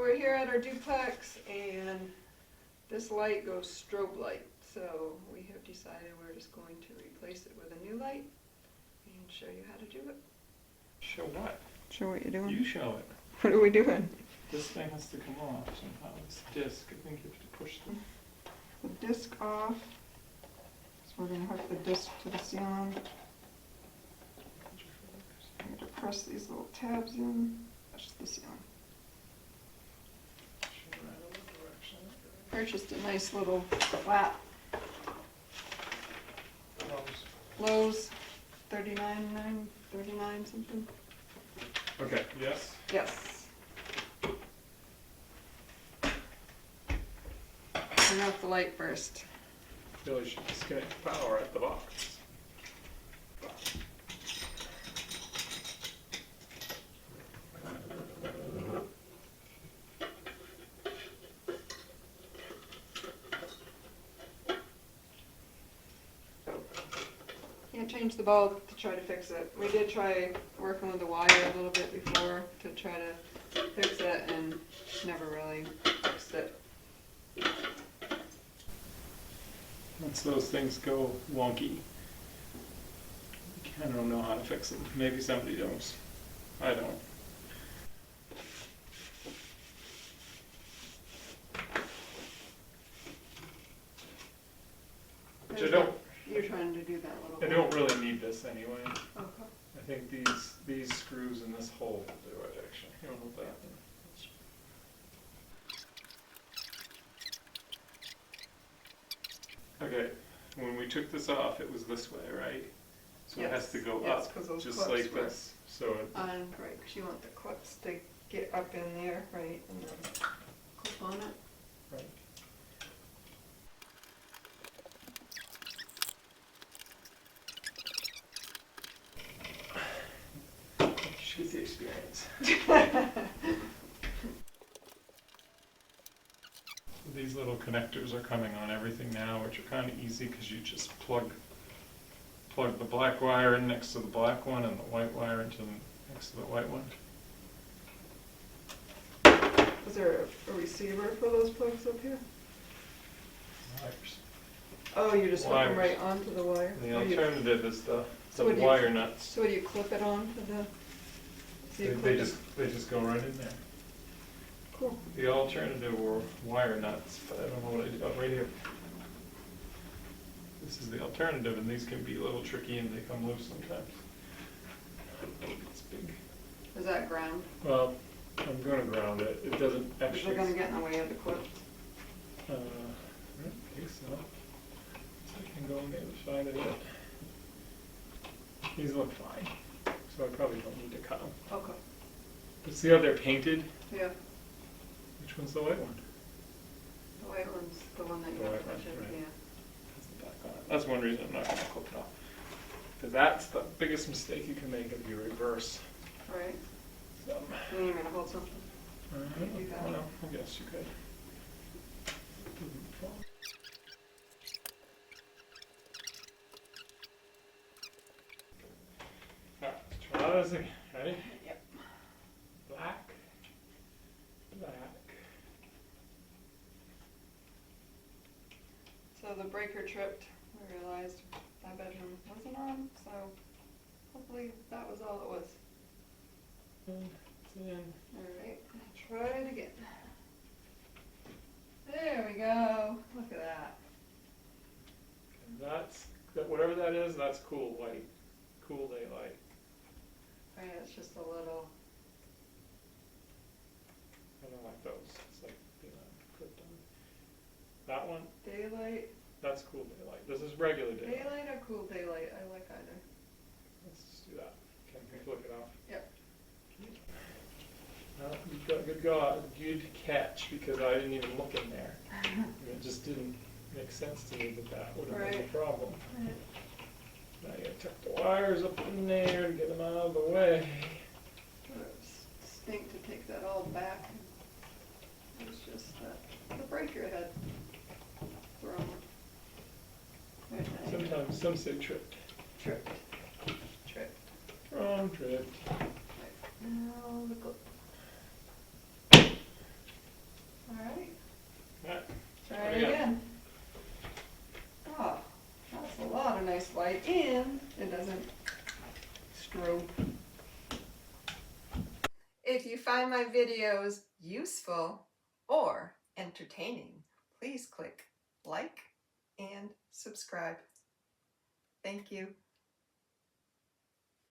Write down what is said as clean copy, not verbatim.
we're here at our duplex, and this light goes strobe-like. So we have decided we're just going to replace it with a new light and show you how to do it. Show what? Show what you're doing. You show it. What are we doing? This thing has to come off somehow. This disc, I think you have to push The disc off. So we're going to hook the disc to the ceiling. I'm going to press these little tabs in. Touch the ceiling. Purchased a nice little flat Lowe's, $39.99 something. Okay, yes? Yes. Turn off the light first. Really should disconnect the power at the box. Can't change the bulb to try to fix it. We did try working with the wire a little bit before to try to fix it and never really fixed it. Once those things go wonky, I don't know how to fix them. Maybe somebody knows. I don't. Which I don't. You're trying to do that little. I don't really need this anyway. Okay. I think these screws in this hole will do it actually. You don't hold that. Okay, when we took this off, it was this way, right? So it has to go yes, up, 'cause those just clips like were this. So it, on, right, 'cause you want the clips to get up in there, right, and then clip on it. right. Should the experience. These little connectors are coming on everything now, which are kind of easy because you just plug the black wire in next to the black one and the white wire into next to the white one. Is there a receiver for those plugs up here? Wires. Oh, you just hook them Wires. right onto the wire? The Or you- alternative is the So what do you- wire nuts. So do you clip it onto the? So you They clip it- just go right in there. Cool. The alternative were wire nuts, but I don't know what I did. Oh, right here. This is the alternative, and these can be a little tricky and they come loose sometimes. It's big. Is that ground? Well, I'm going to ground it. It doesn't Is actually. it gonna get in the way of the clips? I don't think so. So I can go on the other side of it. These look fine, so I probably don't need to cut them. Okay. But see how they're painted? Yeah, Which one's the white one? the white one's the one that you The have white to one, touch it, right. yeah. That's the back on it. That's one reason I'm not going to clip it off. Because that's the biggest mistake you can make if you reverse Right. them. You need me to hold something? You got it. Well, I guess you could. Doesn't fall. Alright, let's try this again. Ready? Yep. Black. Black. So the breaker tripped. I realized my bedroom wasn't on, so hopefully that was all it was. It's in. Alright, try it again. There we go. Look at that. Whatever that is, that's cool light. Cool daylight. Oh yeah, it's just a little. I don't like those. It's like krypton. That one, Daylight. that's cool daylight. This is regular daylight. Daylight or cool daylight? I like either. Let's just do that. Can we flick it off? Yep. Good catch, because I didn't even look in there. It just didn't make sense to me that would have been a Right. problem. Right. Now you gotta tuck the wires up in there to get them out of the way. It was stink to take that all back. It was just the breaker had thrown. Right, Sometimes some say tripped. tripped. Tripped. Wrong tripped. Right. Now the clip. nice light and it doesn't strobe. If you find my videos useful or entertaining, please click like and subscribe. Thank you.